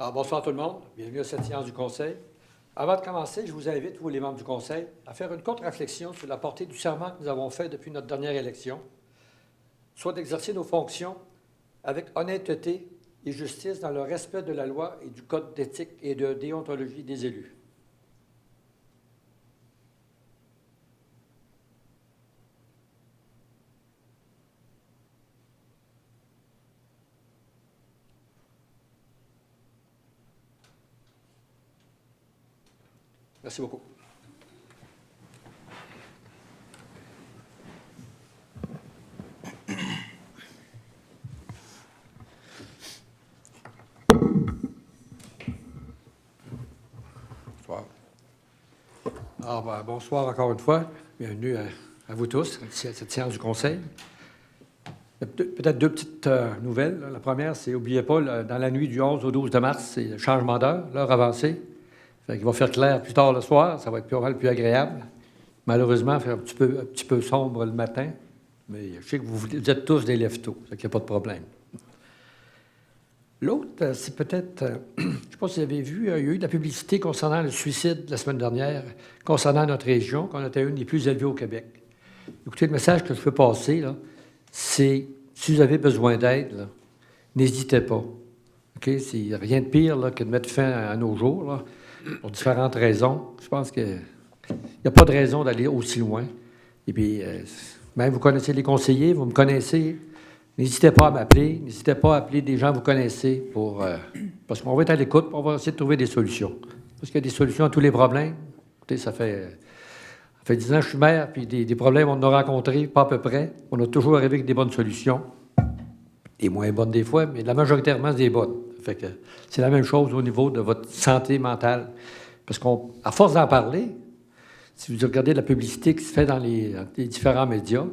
Alors, bonsoir tout le monde. Bienvenue à cette séance du Conseil. Avant de commencer, je vous invite, vous les membres du Conseil, à faire une courte réflexion sur la portée du serment que nous avons fait depuis notre dernière élection, soit d'exercer nos fonctions avec honnêteté et justice dans le respect de la loi et du code d'éthique et de déontologie des élus. Merci beaucoup. Bonsoir. Alors, bonsoir encore une fois. Bienvenue à vous tous à cette séance du Conseil. Peut-être deux petites nouvelles. La première, c'est, n'oubliez pas, dans la nuit du 11 au 12 de mars, c'est le changement d'heure, l'heure avancée. Il va faire clair plus tard le soir, ça va être plus agréable. Malheureusement, il fait un petit peu sombre le matin, mais je sais que vous êtes tous des lève-tôt, ça qu'il n'y a pas de problème. L'autre, c'est peut-être, je ne sais pas si vous avez vu, il y a eu de la publicité concernant le suicide la semaine dernière, concernant notre région, qu'on était une des plus élevées au Québec. Écoutez, le message que je peux passer, là, c'est, si vous avez besoin d'aide, n'hésitez pas. Okay? C'est rien de pire là, que de mettre fin à nos jours, là, pour différentes raisons. Je pense qu'il n'y a pas de raison d'aller aussi loin. Et puis, même vous connaissez les conseillers, vous me connaissez. N'hésitez pas à m'appeler. N'hésitez pas à appeler des gens que vous connaissez parce qu'on va être à l'écoute, on va essayer de trouver des solutions. Parce qu'il y a des solutions à tous les problèmes. Écoutez, ça fait 10 ans que je suis maire, puis des problèmes, on en a rencontrés, pas à peu près. On a toujours arrivé avec des bonnes solutions. Des moins bonnes des fois, mais la majoritairement, c'est des bonnes. Fait que c'est la même chose au niveau de votre santé mentale. Parce qu'à force d'en parler, si vous regardez la publicité qui se fait dans les différents médias,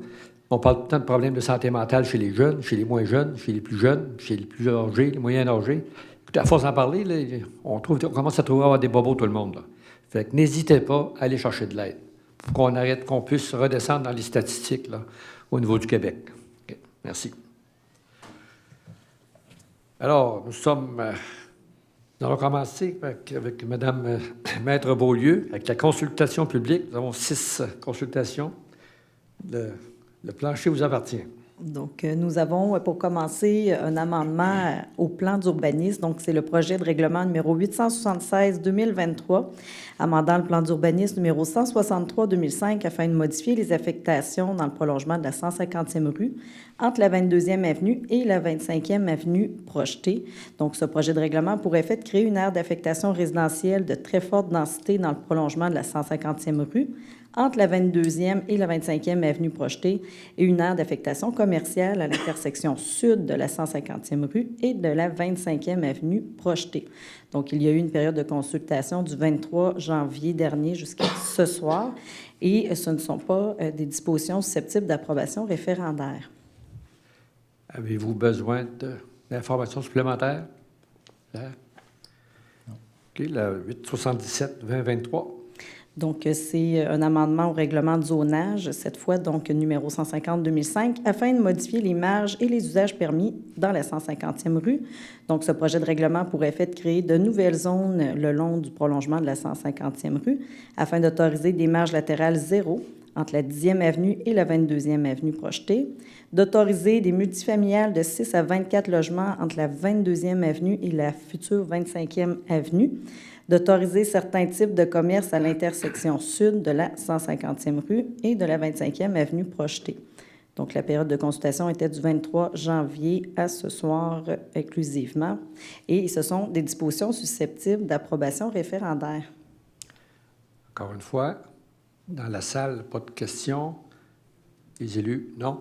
on parle tout le temps de problèmes de santé mentale chez les jeunes, chez les moins jeunes, chez les plus jeunes, chez les plus âgés, les moyens âgés. Écoutez, à force d'en parler, là, on commence à trouver avoir des bobos tout le monde. Là. Fait que n'hésitez pas à aller chercher de l'aide pour qu'on puisse redescendre dans les statistiques là, au niveau du Québec. Okay. Merci. Alors, nous allons commencer avec Mme Maître Beaulieu, avec la consultation publique. Nous avons 6 consultations. Le plancher vous appartient. Donc, nous avons, pour commencer, un amendement au plan d'urbanisme. Donc, c'est le projet de règlement numéro 876-2023, amendant le plan d'urbanisme numéro 163-2005 afin de modifier les affectations dans le prolongement de la 150e rue entre la 22e avenue et la 25e avenue projetée. Donc, ce projet de règlement pour effet de créer une aire d'affectation résidentielle de très forte densité dans le prolongement de la 150e rue entre la 22e et la 25e avenue projetée et une aire d'affectation commerciale à l'intersection sud de la 150e rue et de la 25e avenue projetée. Donc, il y a eu une période de consultation du 23 janvier dernier jusqu'à ce soir et ce ne sont pas des dispositions susceptibles d'approbation référendaire. Avez-vous besoin d'informations supplémentaires? Non. OK, le 877-2023. Donc, c'est un amendement au règlement de zonage, cette fois, donc, numéro 150-2005, afin de modifier les marges et les usages permis dans la 150e rue. Donc, ce projet de règlement a pour effet de créer de nouvelles zones le long du prolongement de la 150e rue, afin d'autoriser des marges latérales zéro entre la 10e avenue et la 22e avenue projetée, d'autoriser des multifamiliales de 6 à 24 logements entre la 22e avenue et la future 25e avenue, d'autoriser certains types de commerces à l'intersection sud de la 150e rue et de la 25e avenue projetée. Donc, la période de consultation était du 23 janvier à ce soir exclusivement. Et ce sont des dispositions susceptibles d'approbation référendaire. Encore une fois, dans la salle, pas de questions. Les élus, non.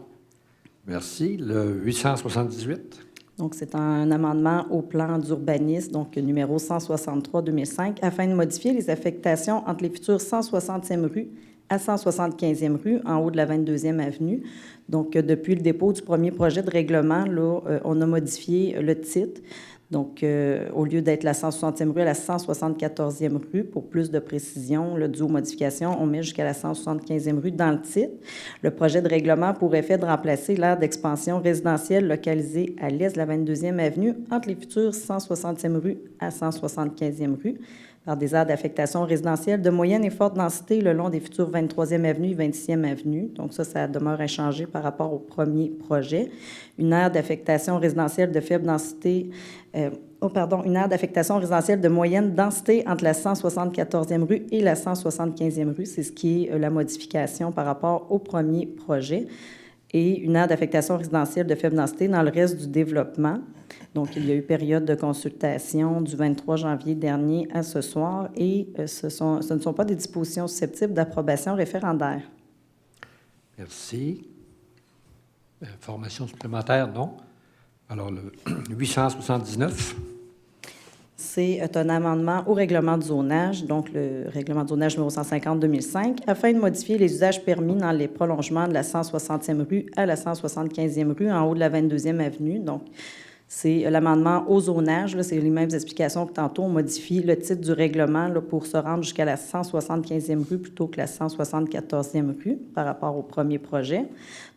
Merci. Le 878. Donc, c'est un amendement au plan d'urbanisme, donc numéro 163-2005, afin de modifier les affectations entre les futures 160e rue à 175e rue, en haut de la 22e avenue. Donc, depuis le dépôt du premier projet de règlement, là, on a modifié le titre. Donc, au lieu d'être la 160e rue, à la 174e rue, pour plus de précision, dû aux modifications, on met jusqu'à la 175e rue dans le titre. Le projet de règlement a pour effet de remplacer l'aire d'expansion résidentielle localisée à l'est de la 22e avenue entre les futures 160e rue à 175e rue par des aires d'affectation résidentielle de moyenne et forte densité le long des futures 23e avenue et 26e avenue. Donc ça demeure inchangé par rapport au premier projet. Une aire d'affectation résidentielle de faible densité, une aire d'affectation résidentielle de moyenne densité entre la 174e rue et la 175e rue. C'est ce qui est la modification par rapport au premier projet. Et une aire d'affectation résidentielle de faible densité dans le reste du développement. Donc, il y a eu période de consultation du 23 janvier dernier à ce soir et ce ne sont pas des dispositions susceptibles d'approbation référendaire. Merci. Information supplémentaire, non. Alors, le 879. C'est un amendement au règlement de zonage, donc le règlement de zonage numéro 150-2005, afin de modifier les usages permis dans les prolongements de la 160e rue à la 175e rue en haut de la 22e avenue. Donc, c'est l'amendement au zonage, c'est les mêmes explications que tantôt. On modifie le titre du règlement pour se rendre jusqu'à la 175e rue plutôt que la 174e rue par rapport au premier projet.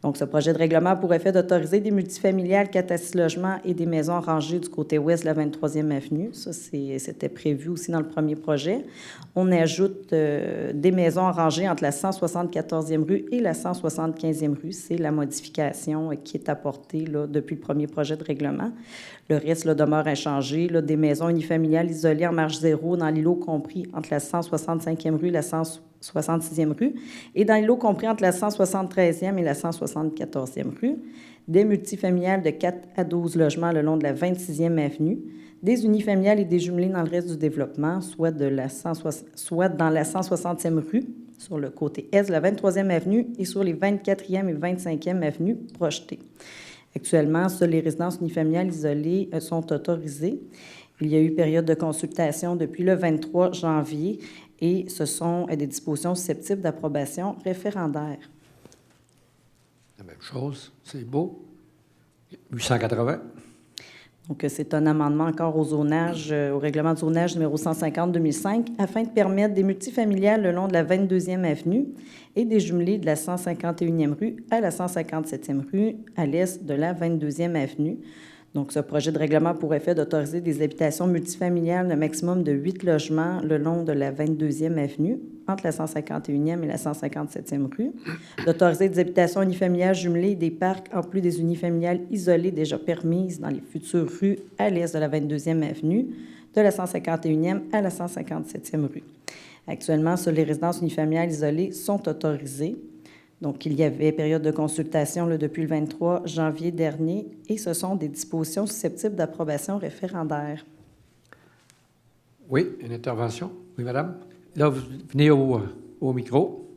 Donc, ce projet de règlement a pour effet d'autoriser des multifamiliales 4 à 6 logements et des maisons rangées du côté ouest de la 23e avenue. Ça, c'était prévu aussi dans le premier projet. On ajoute des maisons rangées entre la 174e rue et la 175e rue. C'est la modification qui est apportée depuis le premier projet de règlement. Le reste demeure inchangé. Des maisons unifamiliales isolées en marge zéro dans l'îlot compris entre la 165e rue et la 166e rue, et dans l'îlot compris entre la 173e et la 174e rue, des multifamiliales de 4 à 12 logements le long de la 26e avenue, des unifamiliales et des jumelées dans le reste du développement, soit dans la 160e rue, sur le côté est de la 23e avenue et sur les 24e et 25e avenues projetées. Actuellement, seules les résidences unifamiliales isolées sont autorisées. Il y a eu période de consultation depuis le 23 janvier et ce sont des dispositions susceptibles d'approbation référendaire. La même chose, c'est beau. 880. Donc, c'est un amendement encore au zonage, au règlement de zonage numéro 150-2005, afin de permettre des multifamiliales le long de la 22e avenue et des jumelées de la 151e rue à la 157e rue à l'est de la 22e avenue. Donc, ce projet de règlement a pour effet d'autoriser des habitations multifamiliales d'un maximum de 8 logements le long de la 22e avenue, entre la 151e et la 157e rue, d'autoriser des habitations unifamiliales jumelées et des parcs, en plus des unifamiliales isolées déjà permises dans les futures rues à l'est de la 22e avenue, de la 151e à la 157e rue. Actuellement, seules les résidences unifamiliales isolées sont autorisées. Donc, il y avait période de consultation depuis le 23 janvier dernier et ce sont des dispositions susceptibles d'approbation référendaire. Oui, une intervention. Oui, madame. Là, vous venez au micro.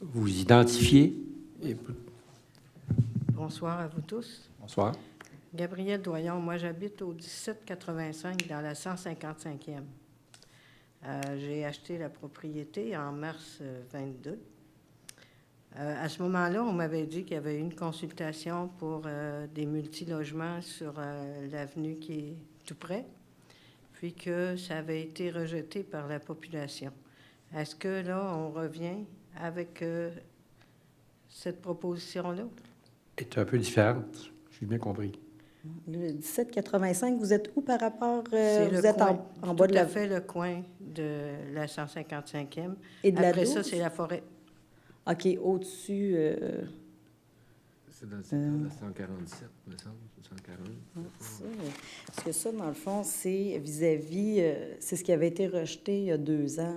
Vous identifiez. Bonsoir à vous tous. Bonsoir. Gabrielle Doyon, moi j'habite au 1785 dans la 155e. J'ai acheté la propriété en mars 22. À ce moment-là, on m'avait dit qu'il y avait une consultation pour des multilogements sur l'avenue qui est tout près, puis que ça avait été rejeté par la population. Est-ce que là, on revient avec cette proposition-là? Est un peu différente, j'ai bien compris. Le 1785, vous êtes où par rapport? Vous êtes en Tout bas de la... à fait le coin de la 155e. Et de la Après 12? ça, c'est la forêt. OK, au-dessus... C'est dans le secteur de 147, me semble, 140. Parce que ça, dans le fond, c'est vis-à-vis... c'est ce qui avait été rejeté il y a 2 ans,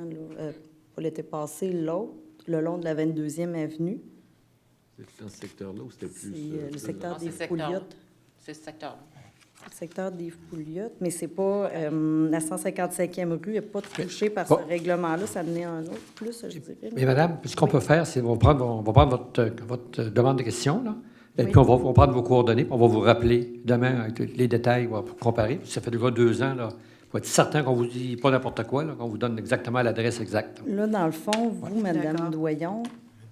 pour l'été passé, l'autre, le long de la 22e avenue. C'est dans ce secteur-là ou c'était plus... C'est le secteur des C'est Pouliottes. C'est ce secteur-là. Le secteur des Pouliottes, mais c'est pas... la 155e rue n'est pas touchée par ce règlement-là. Ça venait un autre plus, je dirais. Mais madame, ce qu'on peut faire, c'est on va prendre votre demande de question, là, et Oui. puis on va prendre vos coordonnées, puis on va vous rappeler demain avec les détails, on va comparer. Ça fait déjà 2 ans, là. Il faut être certain qu'on vous dit pas n'importe quoi, là, qu'on vous donne exactement l'adresse exacte. Là, dans le fond, vous, Mme D'accord. Doyon,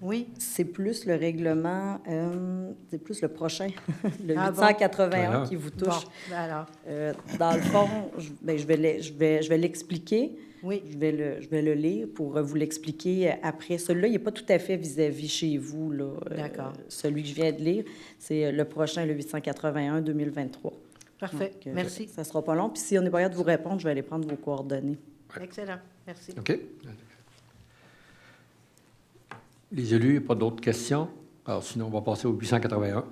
Oui. C'est plus le règlement, c'est plus le prochain, le Ah bon? 881 Voilà. qui vous Bon, touche. ben alors, Dans le fond, je vais l'expliquer. oui, Je vais le lire pour vous l'expliquer après. Celui-là, il n'est pas tout à fait vis-à-vis chez vous, là. D'accord. Celui que je viens de lire, c'est le prochain, le 881-2023. parfait. Donc, Merci. ça ne sera pas long. Puis si on n'est pas capable de vous répondre, je vais aller prendre vos coordonnées. Excellent. Merci. OK. Les élus, pas d'autres questions? Alors, sinon, on va passer au 881.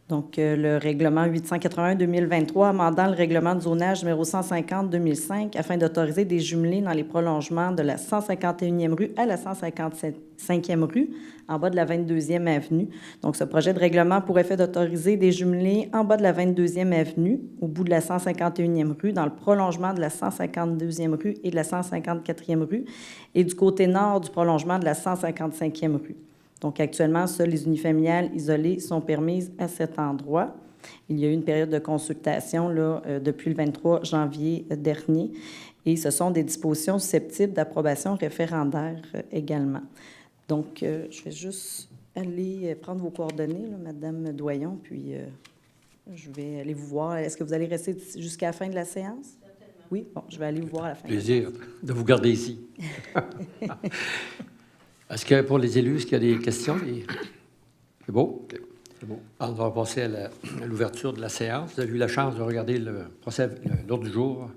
Donc, le règlement 881-2023, amendant le règlement de zonage numéro 150-2005 afin d'autoriser des jumelés dans les prolongements de la 151e rue à la 155e rue, en bas de la 22e avenue. Donc, ce projet de règlement pour effet d'autoriser des jumelés en bas de la 22e avenue, au bout de la 151e rue, dans le prolongement de la 152e rue et de la 154e rue, et du côté nord du prolongement de la 155e rue. Donc, actuellement, seules les unifamiliales isolées sont permises à cet endroit. Il y a eu une période de consultation là, depuis le 23 janvier dernier, et ce sont des dispositions susceptibles d'approbation référendaire également. Donc, je vais juste aller prendre vos coordonnées, là, Madame Doyon, puis je vais aller vous voir. Est-ce que vous allez rester jusqu'à la fin de la séance? Certainement. Oui? Bon, je vais aller vous voir à la fin. Plaisir de vous garder ici. Est-ce que pour les élus, est-ce qu'il y a des questions? C'est beau? OK. C'est beau. Alors, on va passer à l'ouverture de la séance. Vous avez eu la chance de regarder l'ordre du jour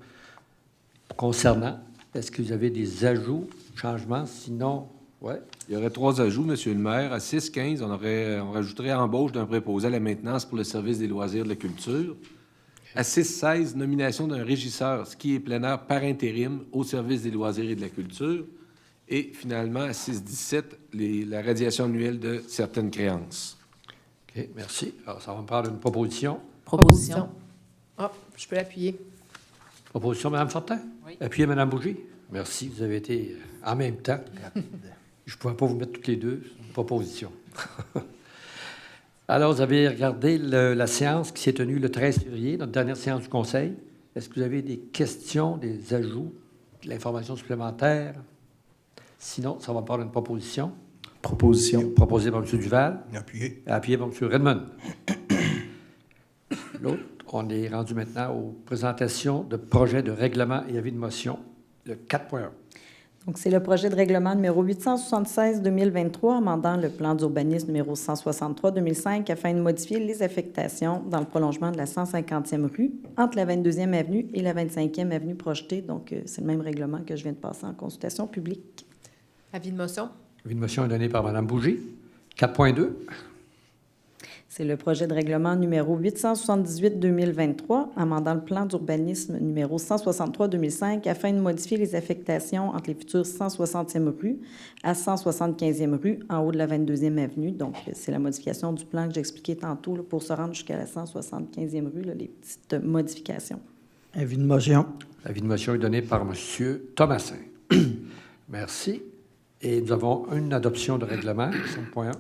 concernant. Est-ce que vous avez des ajouts, changements? Sinon, oui. Il y aurait 3 ajouts, Monsieur le maire. À 6-15, on rajouterait embauche d'un préposé à la maintenance pour le service des loisirs de la culture. À 6-16, nomination d'un régisseur ski et plein air par intérim au service des loisirs et de la culture. Et finalement, à 6-17, la radiation annuelle de certaines créances. OK, merci. Alors, ça va me prendre une proposition. Proposition. Ah, je peux l'appuyer. Proposition, Mme Fortin? Oui. Appuyez, Mme Bougie? Merci, vous avez été en même temps. Je ne pourrais pas vous mettre toutes les deux. C'est une proposition. Alors, vous avez regardé la séance qui s'est tenue le 13 février, notre dernière séance du Conseil. Est-ce que vous avez des questions, des ajouts, de l'information supplémentaire? Sinon, ça va prendre une proposition. Proposition. Proposée par M. Duval. Appuyé. Appuyé par M. Redmond. L'autre, on est rendu maintenant aux présentations de projets de règlement et avis de motion, le 4.1. Donc, c'est le projet de règlement numéro 876-2023, amendant le plan d'urbanisme numéro 163-2005 afin de modifier les affectations dans le prolongement de la 150e rue entre la 22e avenue et la 25e avenue projetée. Donc, c'est le même règlement que je viens de passer en consultation publique. Avis de motion. L'avis de motion est donné par Mme Bougie. 4.2. C'est le projet de règlement numéro 878-2023, amendant le plan d'urbanisme numéro 163-2005 afin de modifier les affectations entre les futures 160e rue à 175e rue en haut de la 22e avenue. Donc, c'est la modification du plan que j'expliquais tantôt là, pour se rendre jusqu'à la 175e rue, là, les petites modifications. Avis de motion. L'avis de motion est donné par M. Thomasin. Merci. Et nous avons une adoption de règlement, 5.1.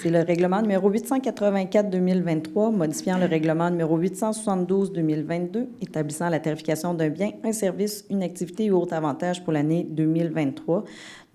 C'est le règlement numéro 884-2023, modifiant le règlement numéro 872-2022, établissant la tarification d'un bien, un service, une activité ou autre avantage pour l'année 2023.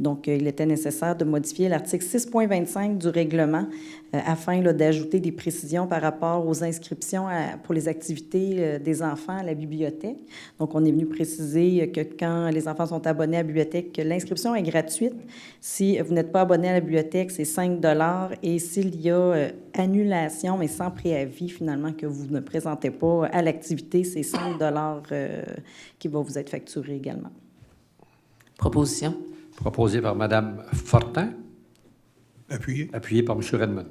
Donc, il était nécessaire de modifier l'article 6.25 du règlement afin d'ajouter des précisions par rapport aux inscriptions pour les activités des enfants à la bibliothèque. Donc, on est venu préciser que quand les enfants sont abonnés à la bibliothèque, l'inscription est gratuite. Si vous n'êtes pas abonné à la bibliothèque, c'est 5 $. Et s'il y a annulation, mais sans préavis, finalement, que vous ne présentez pas à l'activité, c'est 5 $ qui va vous être facturé également. Proposition. Proposé par Mme Fortin. Appuyé. Appuyé par M. Redmond.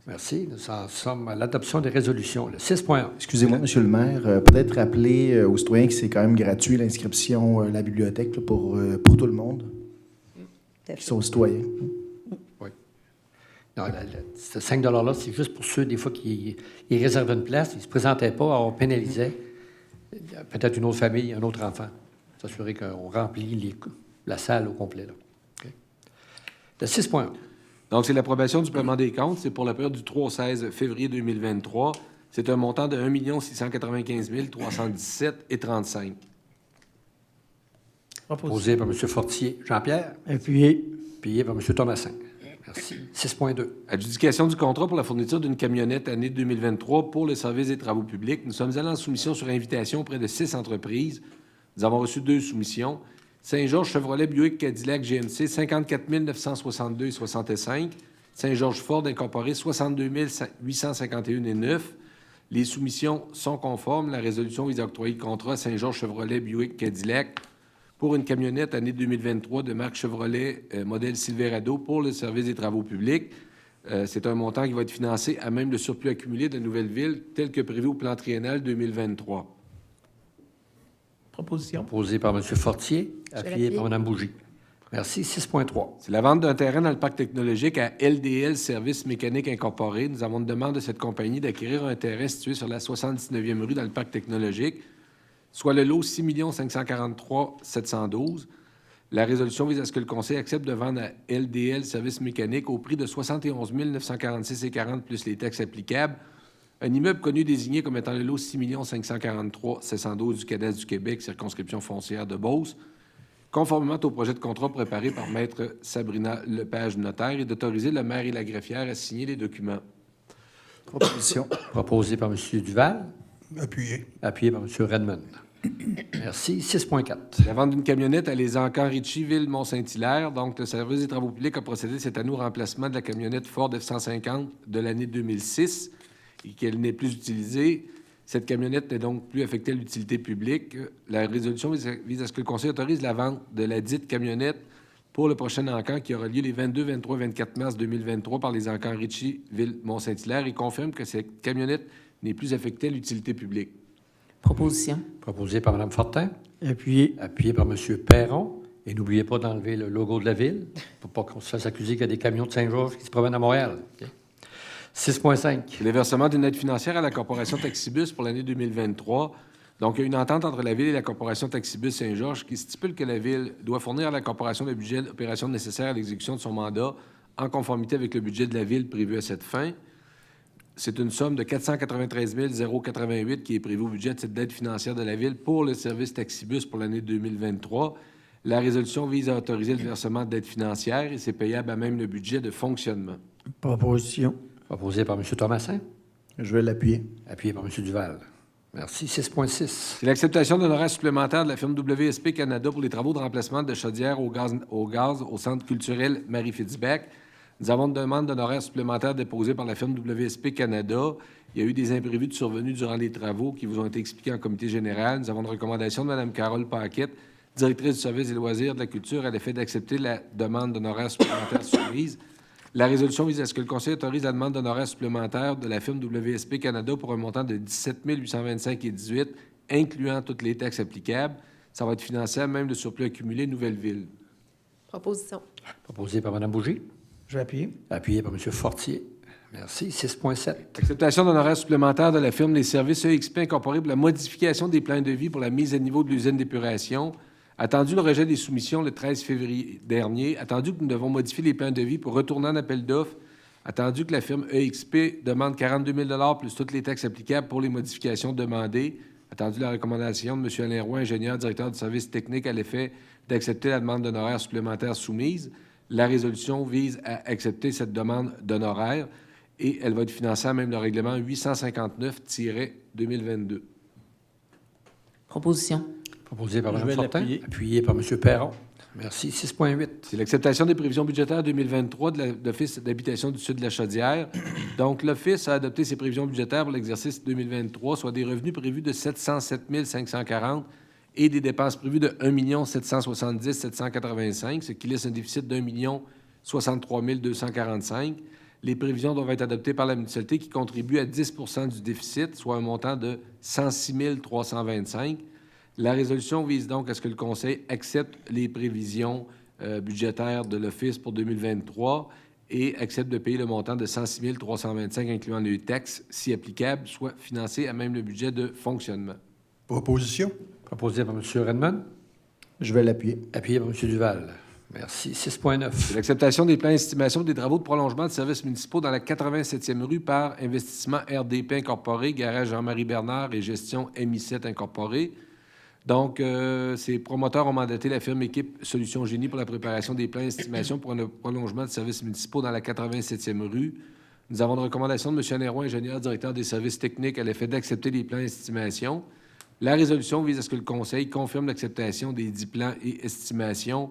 Merci. Nous en sommes à l'adoption des résolutions. Le 6.1. Excusez-moi, Monsieur le maire, peut-être rappeler aux citoyens que c'est quand même gratuit l'inscription à la bibliothèque là, pour tout le monde, qui sont citoyens. Oui. Non, ce 5 $-là, c'est juste pour ceux, des fois, qui ils réservaient une place, ils ne se présentaient pas, on pénalisait peut-être une autre famille, un autre enfant. S'assurer qu'on remplit la salle au complet. Là. Okay. Le 6.1. Donc, c'est l'approbation du paiement des comptes. C'est pour la période du 3 au 16 février 2023. C'est un montant de 1 695 317,35 $. Proposé par M. Fortier. Jean-Pierre. Appuyé. Appuyé par M. Thomasin. Merci. 6.2. Adjudication du contrat pour la fourniture d'une camionnette année 2023 pour le service des travaux publics. Nous sommes allés en soumission sur invitation auprès de 6 entreprises. Nous avons reçu 2 soumissions. Saint-Georges Chevrolet Buick Cadillac GMC, 54 962,65. Saint-Georges Ford Incorporé, 62 851,9. Les soumissions sont conformes. La résolution vise à octroyer le contrat à Saint-Georges Chevrolet Buick Cadillac pour une camionnette année 2023 de marque Chevrolet modèle Silverado pour le service des travaux publics. C'est un montant qui va être financé à même le surplus accumulé de Nouvelle-Ville tel que prévu au plan triennal 2023. Proposition. Proposé par M. Fortier, Je vais appuyé par l'appuyer. Mme Bougie. Merci. 6.3. C'est la vente d'un terrain dans le parc technologique à LDL Services Mécaniques Incorporés. Nous avons une demande de cette compagnie d'acquérir un terrain situé sur la 79e rue dans le parc technologique, soit le lot 6 543 712. La résolution vise à ce que le Conseil accepte de vendre à LDL Services Mécaniques au prix de 71 946,40 plus les taxes applicables un immeuble connu désigné comme étant le lot 6 543 712 du cadastre du Québec, circonscription foncière de Beauce, conformément au projet de contrat préparé par Maître Sabrina Lepage, notaire, et d'autoriser le maire et la greffière à signer les documents. Proposition. Proposé par M. Duval, Appuyé. appuyé par M. Redmond. Merci. 6.4. La vente d'une camionnette à Les Encans Ritchie, Ville-Mont-Saint-Hilaire. Donc, le service des travaux publics a procédé cette année au remplacement de la camionnette Ford F-150 de l'année 2006 et qu'elle n'est plus utilisée. Cette camionnette n'est donc plus affectée à l'utilité publique. La résolution vise à ce que le Conseil autorise la vente de la dite camionnette pour le prochain encan qui aura lieu les 22, 23 et 24 mars 2023 par Les Encans Ritchie, Ville-Mont-Saint-Hilaire et confirme que cette camionnette n'est plus affectée à l'utilité publique. Proposition. Proposé par Mme Fortin, Appuyé. appuyé par M. Perron. Et n'oubliez pas d'enlever le logo de la ville pour pas qu'on se fasse accuser qu'il y a des camions de Saint-Georges qui se promènent à Montréal. OK? 6.5. Le versement d'une aide financière à la Corporation Taxibus pour l'année 2023. Donc, il y a une entente entre la Ville et la Corporation Taxibus Saint-Georges qui stipule que la Ville doit fournir à la Corporation le budget d'opération nécessaire à l'exécution de son mandat en conformité avec le budget de la Ville prévu à cette fin. C'est une somme de 493 088 qui est prévue au budget de cette dette financière de la Ville pour le service Taxibus pour l'année 2023. La résolution vise à autoriser le versement de dette financière et c'est payable à même le budget de fonctionnement. Proposition. Proposé par M. Thomasin, Je vais l'appuyer. appuyé par M. Duval. Merci. 6.6. C'est l'acceptation d'un horaire supplémentaire de la firme WSP Canada pour les travaux de remplacement de chaudière au gaz au Centre culturel Marie-Fitzbach. Nous avons une demande d'un horaire supplémentaire déposée par la firme WSP Canada. Il y a eu des imprévus de survenus durant les travaux qui vous ont été expliqués en comité général. Nous avons une recommandation de Mme Carole Paquette, directrice du service des loisirs de la culture, à l'effet d'accepter la demande d'un horaire supplémentaire soumise. La résolution vise à ce que le Conseil autorise la demande d'un horaire supplémentaire de la firme WSP Canada pour un montant de 17 825,18 incluant toutes les taxes applicables. Ça va être financé à même le surplus accumulé Nouvelle-Ville. Proposition. Proposé par Mme Bougie, Je vais appuyer. appuyé par M. Fortier. Merci. 6.7. Acceptation d'un horaire supplémentaire de la firme des services EXP Incorporés pour la modification des plans de vie pour la mise à niveau de l'usine d'épuration. Attendu le rejet des soumissions le 13 février dernier, attendu que nous devons modifier les plans de vie pour retourner en appel d'offres, attendu que la firme EXP demande 42 000 plus toutes les taxes applicables pour les modifications demandées, attendu la recommandation de M. Alain Roy, ingénieur, directeur du service technique, à l'effet d'accepter la demande d'honoraires supplémentaires soumise. La résolution vise à accepter cette demande d'honoraires et elle va être financée à même le règlement 859-2022. Proposition. Proposé par Je Mme vais Fortin, l'appuyer. appuyé par M. Perron. Merci. 6.8. C'est l'acceptation des prévisions budgétaires 2023 de l'Office d'habitation du Sud de la Chaudière. Donc, l'Office a adopté ses prévisions budgétaires pour l'exercice 2023, soit des revenus prévus de 707 540 et des dépenses prévues de 1 770 785, ce qui laisse un déficit d'1 063 245. Les prévisions doivent être adoptées par la municipalité qui contribue à 10 du déficit, soit un montant de 106 325. La résolution vise donc à ce que le Conseil accepte les prévisions budgétaires de l'Office pour 2023 et accepte de payer le montant de 106 325, incluant les taxes, si applicable, soit financé à même le budget de fonctionnement. Proposition. Proposé par M. Redmond, Je vais l'appuyer. appuyé par M. Duval. Merci. 6.9. C'est l'acceptation des plans d'estimation des travaux de prolongement de services municipaux dans la 87e rue par Investissement RDP Incorporé, Garage Jean-Marie Bernard et Gestion MI7 Incorporé. Donc, ces promoteurs ont mandaté la firme Équipe Solutions Génie pour la préparation des plans d'estimation pour un prolongement de services municipaux dans la 87e rue. Nous avons une recommandation de M. Anéroy, ingénieur directeur des services techniques, à l'effet d'accepter les plans d'estimation. La résolution vise à ce que le Conseil confirme l'acceptation des 10 plans et estimations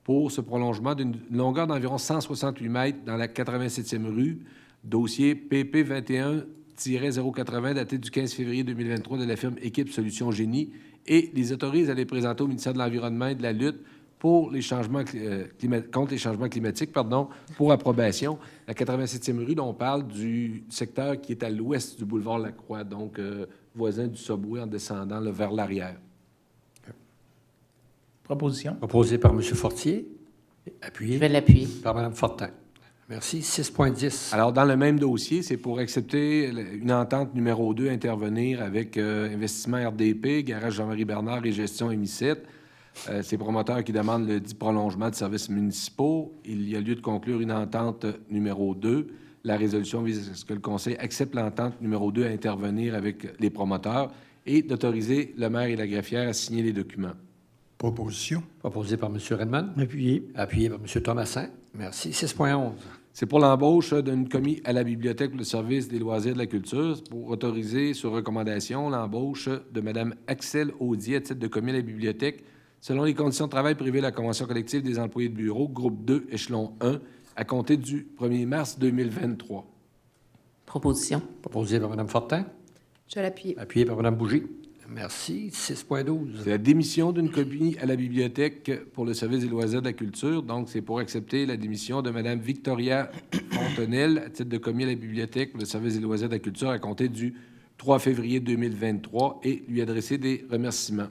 pour ce prolongement d'une longueur d'environ 168 mètres dans la 87e rue, dossier PP 21-080 daté du 15 février 2023 de la firme Équipe Solutions Génie, et les autorise à les présenter au ministère de l'Environnement et de la lutte pour les changements contre les changements climatiques, pour approbation. La 87e rue, dont on parle du secteur qui est à l'ouest du boulevard Lacroix, donc voisin du Subway en descendant vers l'arrière. Proposition. Proposé par M. Fortier, appuyé Je vais l'appuyer. par Mme Fortin. Merci. 6.10. Alors, dans le même dossier, c'est pour accepter une entente numéro 2, intervenir avec Investissement RDP, Garage Jean-Marie Bernard et Gestion Émissette. Ces promoteurs qui demandent le dit prolongement de services municipaux. Il y a lieu de conclure une entente numéro 2. La résolution vise à ce que le Conseil accepte l'entente numéro 2 à intervenir avec les promoteurs et d'autoriser le maire et la greffière à signer les documents. Proposition. Proposé par M. Redmond, Appuyé. appuyé par M. Thomasin. Merci. 6.11. C'est pour l'embauche d'une commis à la bibliothèque pour le service des loisirs de la culture pour autoriser, sur recommandation, l'embauche de Mme Axel Audier à titre de commis à la bibliothèque selon les conditions de travail privées de la Convention collective des employés de bureau, groupe 2, échelon 1, à compter du 1er mars 2023. Proposition. Proposé par Mme Fortin, Je vais l'appuyer. appuyé par Mme Bougie. Merci. 6.12. C'est la démission d'une commis à la bibliothèque pour le service des loisirs de la culture. Donc, c'est pour accepter la démission de Mme Victoria Fontenelle à titre de commis à la bibliothèque pour le service des loisirs de la culture à compter du 3 février 2023 et lui adresser des remerciements.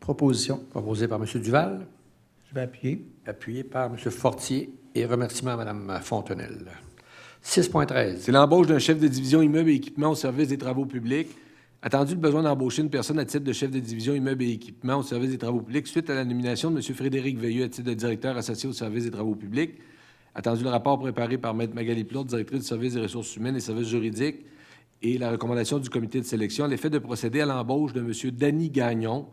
Proposition. Proposé par M. Duval, Je vais appuyer. appuyé par M. Fortier et remerciements à Mme Fontenelle. 6.13. C'est l'embauche d'un chef de division immeubles et équipements au service des travaux publics. Attendu le besoin d'embaucher une personne à titre de chef de division immeubles et équipements au service des travaux publics suite à la nomination de M. Frédéric Veilleux à titre de directeur associé au service des travaux publics. Attendu le rapport préparé par Mme Magali Plante, directrice du service des ressources humaines et services juridiques, et la recommandation du comité de sélection à l'effet de procéder à l'embauche de M. Danny Gagnon.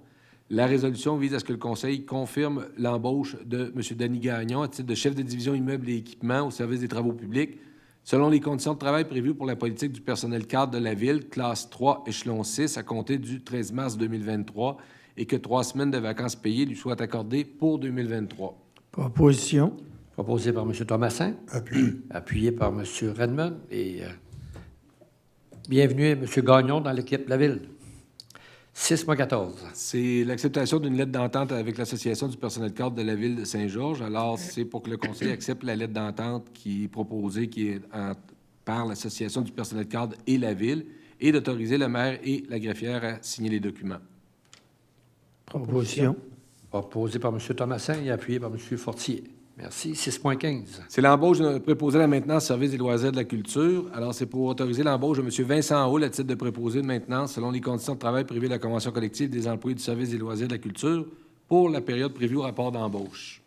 La résolution vise à ce que le Conseil confirme l'embauche de M. Danny Gagnon à titre de chef de division immeubles et équipements au service des travaux publics selon les conditions de travail prévues pour la politique du personnel cadre de la Ville, classe 3, échelon 6, à compter du 13 mars 2023, et que 3 semaines de vacances payées lui soient accordées pour 2023. Proposition. Proposé par M. Thomasin, Appuyé. appuyé par M. Redmond. Et bienvenue à M. Gagnon dans l'équipe de la Ville. 6.14. C'est l'acceptation d'une lettre d'entente avec l'Association du personnel cadre de la Ville de Saint-Georges. Alors, c'est pour que le Conseil accepte la lettre d'entente qui est proposée, par l'Association du personnel cadre et la Ville, et d'autoriser le maire et la greffière à signer les documents. Proposition. Proposé par M. Thomasin et appuyé par M. Fortier. Merci. 6.15. C'est l'embauche d'un préposé à la maintenance, service des loisirs de la culture. Alors, c'est pour autoriser l'embauche de M. Vincent Hull à titre de préposé de maintenance selon les conditions de travail privées de la Convention collective des employés du service des loisirs de la culture pour la période prévue au rapport d'embauche.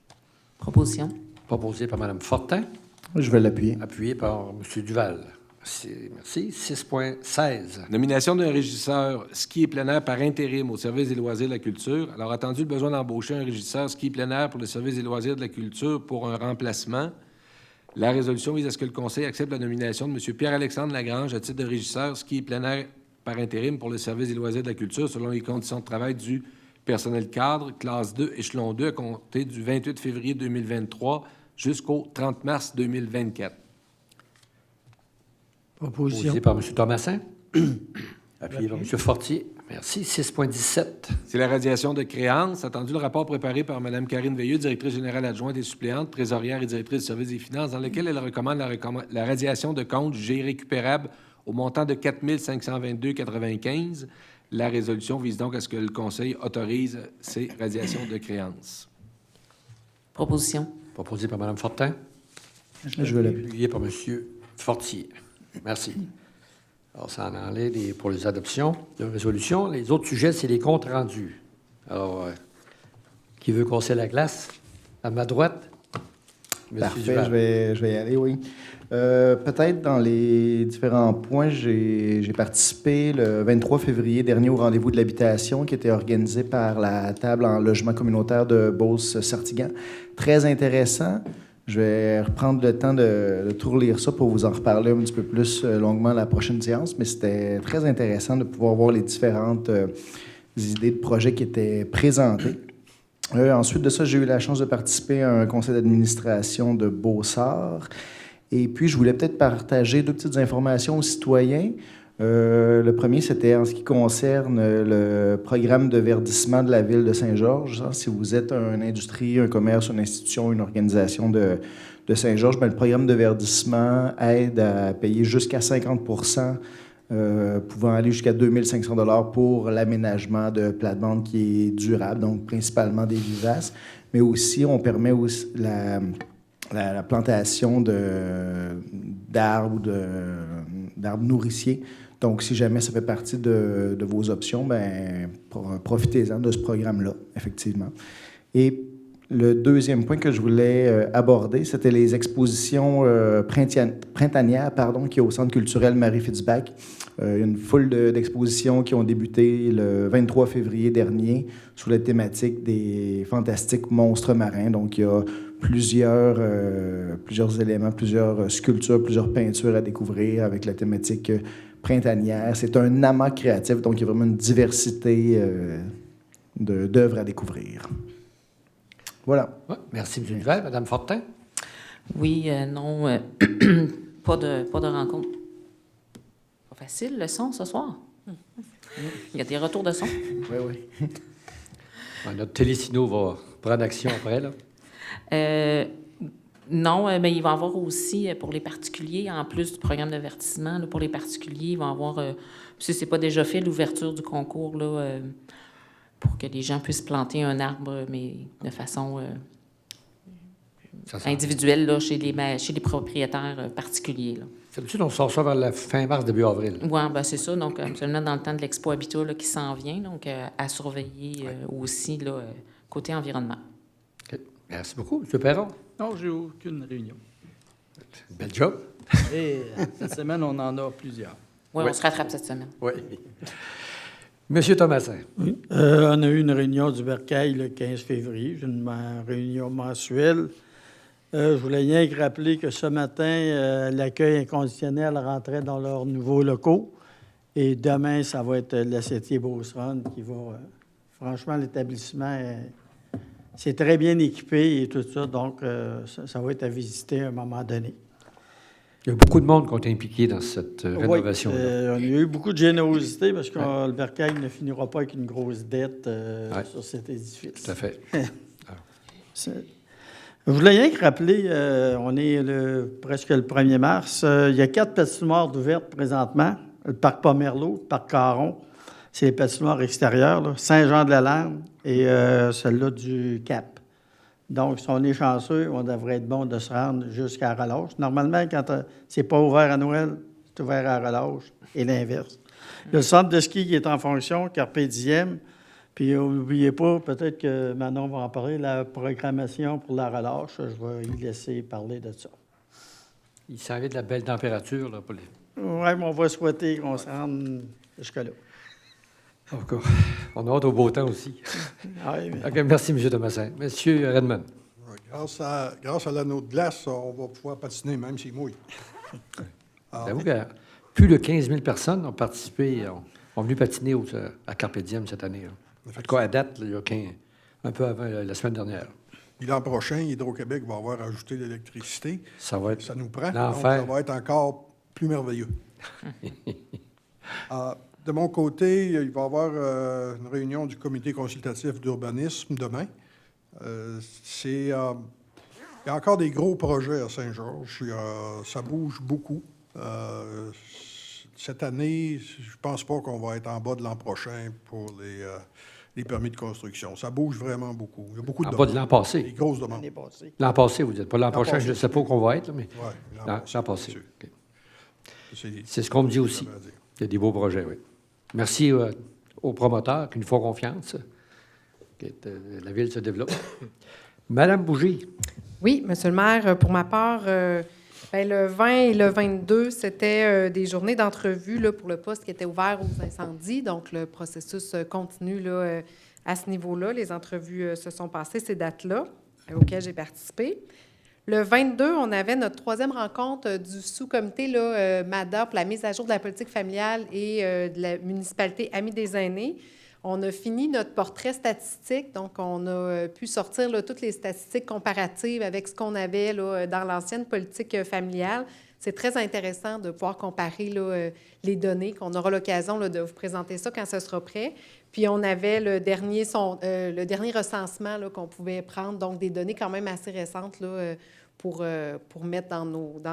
Proposition. Proposé par Mme Fortin, Je vais l'appuyer. appuyé par M. Duval. Merci. 6.16. Nomination d'un régisseur ski et plein air par intérim au service des loisirs de la culture. Alors, attendu le besoin d'embaucher un régisseur ski et plein air pour le service des loisirs de la culture pour un remplacement. La résolution vise à ce que le Conseil accepte la nomination de M. Pierre-Alexandre Lagrange à titre de régisseur ski et plein air par intérim pour le service des loisirs de la culture selon les conditions de travail du personnel cadre, classe 2, échelon 2, à compter du 28 février 2023 jusqu'au 30 mars 2024. Proposition. Proposé par M. Thomasin, appuyé par M. Fortier. Merci. 6.17. C'est la radiation de créances. Attendu le rapport préparé par Mme Karine Veilleux, directrice générale adjointe et suppléante, trésorière et directrice du service des finances, dans lequel elle recommande la radiation de comptes jugés récupérables au montant de 4 522,95. La résolution vise donc à ce que le Conseil autorise ces radiations de créances. Proposition. Proposé par Mme Fortin, Je vais l'appuyer. appuyé par M. Fortier. Merci. Alors, ça en est pour les adoptions de résolution. Les autres sujets, c'est les comptes rendus. Alors, qui veut casser la glace? À ma droite. Monsieur Parfait, Duval. je vais y aller, oui. Peut-être dans les différents points, j'ai participé le 23 février dernier au rendez-vous de l'habitation qui était organisé par la table en logement communautaire de Beauce-Sartigan. Très intéressant. Je vais reprendre le temps de tout relire ça pour vous en reparler un petit peu plus longuement à la prochaine séance, mais c'était très intéressant de pouvoir voir les différentes idées de projets qui étaient présentées. Ensuite de ça, j'ai eu la chance de participer à un conseil d'administration de Beausart. Et puis, je voulais peut-être partager deux petites informations aux citoyens. Le premier, c'était en ce qui concerne le programme de verdissement de la ville de Saint-Georges. Si vous êtes une industrie, un commerce, une institution, une organisation de Saint-Georges, bien, le programme de verdissement aide à payer jusqu'à 50 pouvant aller jusqu'à 2 500 $ pour l'aménagement de plate-bande qui est durable, donc principalement des vivaces, mais aussi on permet aussi la plantation d'arbres d'arbres nourriciers. Donc, si jamais ça fait partie de vos options, ben profitez-en de ce programme-là, effectivement. Et le deuxième point que je voulais aborder, c'était les expositions printanières qui est au Centre culturel Marie-Fitzbach. Il y a une foule d'expositions qui ont débuté le 23 février dernier sous la thématique des fantastiques monstres marins. Donc, il y a plusieurs éléments, plusieurs sculptures, plusieurs peintures à découvrir avec la thématique printanière. C'est un amas créatif, donc il y a vraiment une diversité d'œuvres à découvrir. Voilà. Ouais, merci, M. Duval. Mme Fortin? Oui, non, pas de rencontre. Pas facile, le son, ce soir. Il y a des retours de son. Oui, oui. Ouais, notre Télésino va prendre action après, là. Non, mais il va y avoir aussi, pour les particuliers, en plus du programme d'avertissement, là, pour les particuliers, il va y avoir, si ce n'est pas déjà fait, l'ouverture du concours là, pour que les gens puissent planter un arbre, mais de façon individuelle là, chez les propriétaires particuliers. D'habitude, on sort ça vers la fin mars, début avril. Oui, ben c'est ça. Donc, absolument dans le temps de l'Expo Habitat là, qui s'en vient, donc à surveiller aussi là, côté environnement. OK. Merci beaucoup. M. Perron? Non, j'ai aucune réunion. Bel job. Et cette semaine, on en a plusieurs. Oui, on se rattrape cette semaine. Oui. Monsieur Thomasin? Oui. On a eu une réunion du Bercail le 15 février, une réunion mensuelle. Je voulais rien que rappeler que ce matin, l'accueil inconditionnel rentrait dans leurs nouveaux locaux. Et demain, ça va être la Cité Beauceronne qui va... franchement, l'établissement, c'est très bien équipé et tout ça. Donc, ça va être à visiter à un moment donné. Il y a beaucoup de monde qui ont été impliqués dans cette rénovation. Oui, on a eu beaucoup de générosité parce que le Bercail ne finira pas avec une grosse dette sur cet édifice. Tout à fait. Je voulais rien que rappeler, on est presque le 1er mars. Il y a 4 patinoires ouvertes présentement. Le parc Pomerleau, le parc Caron, c'est les patinoires extérieures, là, Saint-Jean-de-la-Lande et celle-là du Cap. Donc, si on est chanceux, on devrait être bon de se rendre jusqu'à Relâche. Normalement, quand c'est pas ouvert à Noël, c'est ouvert à Relâche et l'inverse. Il y a le centre de ski qui est en fonction, Carpe Diem. Puis, n'oubliez pas, peut-être que Manon va en parler, la programmation pour la relâche. Je vais y laisser parler de ça. Il s'en vient de la belle température, là, pour les... Oui, mais on va souhaiter qu'on se rende jusque-là. Encore. On a hâte au beau temps aussi. Oui, mais... OK, merci, M. Thomasin. M. Redmond? Grâce à l'anneau de glace, on va pouvoir patiner, même s'il mouille. J'avoue que plus de 15 000 personnes ont participé, ont venu patiner à Carpe Diem cette année. Là. En tout cas, à date, là, il y a un peu avant la semaine dernière. Puis l'an prochain, Hydro-Québec va avoir ajouté l'électricité. Ça va être Ça nous prend. Donc, l'enfer. ça va être encore plus merveilleux. De mon côté, il va y avoir une réunion du comité consultatif d'urbanisme demain. Il y a encore des gros projets à Saint-Georges. Ça bouge beaucoup. Cette année, je ne pense pas qu'on va être en bas de l'an prochain pour les permis de construction. Ça bouge vraiment beaucoup. Il y a beaucoup de En bas de l'an passé. Des grosses demandes. L'année passée. L'an passé, vous dites. Pas l'an prochain, passé. je ne sais pas où qu'on va être, là, mais Oui, l'an passé. sûr. OK. C'est C'est ce qu'on me dit aussi. ça veut dire. Il y a des beaux projets, oui. Merci aux promoteurs qui nous font confiance. Que la ville se développe. Madame Bougie. Oui, Monsieur le maire, pour ma part, le 20 et le 22, c'était des journées d'entrevue là, pour le poste qui était ouvert aux incendies. Donc, le processus continue là, à ce niveau-là. Les entrevues se sont passées ces dates-là auxquelles j'ai participé. Le 22, on avait notre 3e rencontre du sous-comité là, MADA pour la mise à jour de la politique familiale et de la municipalité Amis des aînés. On a fini notre portrait statistique, donc on a pu sortir là, toutes les statistiques comparatives avec ce qu'on avait là, dans l'ancienne politique familiale. C'est très intéressant de pouvoir comparer là, les données, qu'on aura l'occasion là, de vous présenter ça quand ce sera prêt. Puis on avait le dernier recensement là, qu'on pouvait prendre, donc des données quand même assez récentes là, pour mettre dans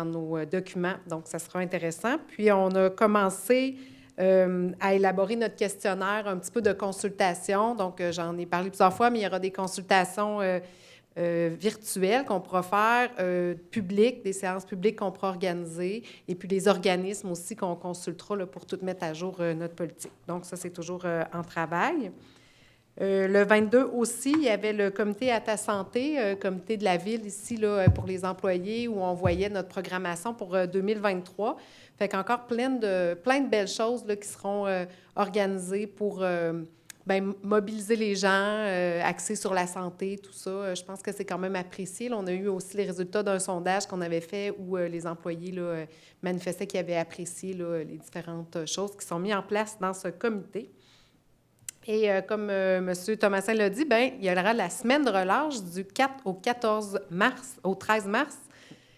nos documents. Donc, ça sera intéressant. Puis on a commencé à élaborer notre questionnaire, un petit peu de consultation. Donc, j'en ai parlé plusieurs fois, mais il y aura des consultations virtuelles qu'on pourra faire, publiques, des séances publiques qu'on pourra organiser, et puis les organismes aussi qu'on consultera là, pour tout mettre à jour notre politique. Donc, ça, c'est toujours en travail. Le 22 aussi, il y avait le comité à ta santé, comité de la ville ici là, pour les employés, où on voyait notre programmation pour 2023. Fait qu'encore plein de belles choses là, qui seront organisées pour mobiliser les gens, axer sur la santé, tout ça. Je pense que c'est quand même apprécié. Là, on a eu aussi les résultats d'un sondage qu'on avait fait où les employés là, manifestaient qu'ils avaient apprécié là, les différentes choses qui sont mises en place dans ce comité. Et comme M. Thomasin l'a dit, il y aura la semaine de relâche du 4 au 14 mars, au 13 mars,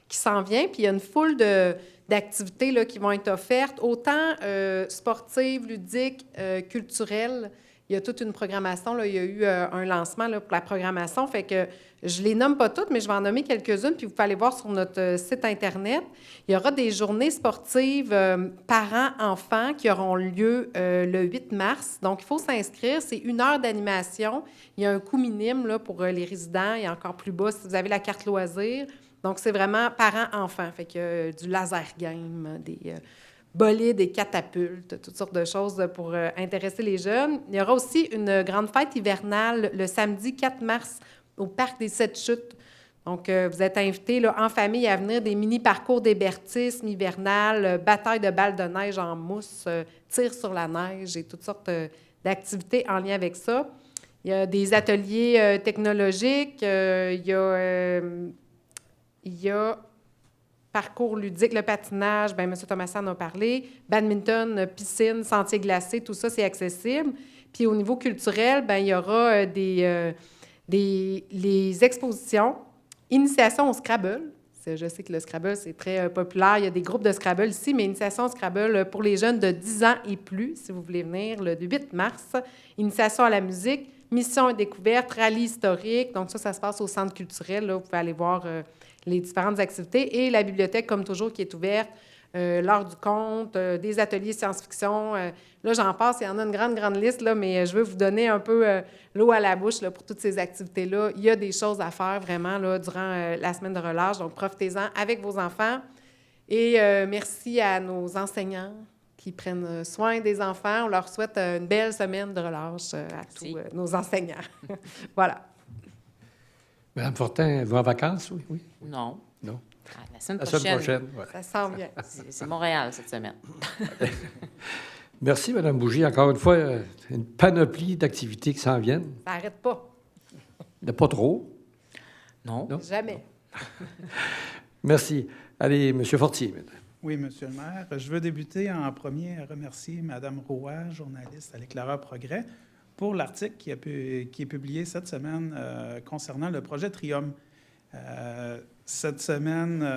qui s'en vient. Puis il y a une foule d'activités là, qui vont être offertes, autant sportives, ludiques, culturelles. Il y a toute une programmation. Là, il y a eu un lancement là, pour la programmation. Fait que je ne les nomme pas toutes, mais je vais en nommer quelques-unes, puis vous pouvez aller voir sur notre site Internet. Il y aura des journées sportives parents-enfants qui auront lieu le 8 mars. Donc, il faut s'inscrire. C'est 1 heure d'animation. Il y a un coût minime là, pour les résidents et encore plus bas si vous avez la carte loisir. Donc, c'est vraiment parents-enfants. Fait que du laser game, des bolides, des catapultes, toutes sortes de choses pour intéresser les jeunes. Il y aura aussi une grande fête hivernale le samedi 4 mars au Parc des 7 Chutes. Donc, vous êtes invités là, en famille à venir des mini-parcours d'hébertisme hivernal, bataille de balles de neige en mousse, tir sur la neige et toutes sortes d'activités en lien avec ça. Il y a des ateliers technologiques, il y a parcours ludique, le patinage, bien, M. Thomasin en a parlé, badminton, piscine, sentiers glacés, tout ça, c'est accessible. Puis au niveau culturel, bien, il y aura les expositions, initiation au Scrabble. Je sais que le Scrabble, c'est très populaire. Il y a des groupes de Scrabble ici, mais initiation au Scrabble pour les jeunes de 10 ans et plus, si vous voulez venir, le 8 mars. Initiation à la musique, mission et découverte, rallye historique. Donc ça se passe au centre culturel. Là, vous pouvez aller voir les différentes activités. Et la bibliothèque, comme toujours, qui est ouverte. L'heure du conte, des ateliers science-fiction. Là, j'en passe, il y en a une grande liste, là, mais je veux vous donner un peu l'eau à la bouche là, pour toutes ces activités-là. Il y a des choses à faire vraiment là, durant la semaine de relâche, donc profitez-en avec vos enfants. Et merci à nos enseignants qui prennent soin des enfants. On leur souhaite une belle semaine de relâche à tous nos enseignants. Voilà. Mme Fortin, vous en vacances, oui? Non. Non. Ah, la semaine prochaine. Ouais. Ça sent bien. C'est Montréal cette semaine. Merci, Mme Bougie. Encore une fois, une panoplie d'activités qui s'en viennent. Ça n'arrête pas. Pas trop. Non. Jamais. Merci. Allez, M. Fortier, maintenant. Oui, Monsieur le maire. Je veux débuter en premier à remercier Mme Roy, journaliste à l'Éclaireur Progrès, pour l'article qui est publié cette semaine concernant le projet Trium. Cette semaine,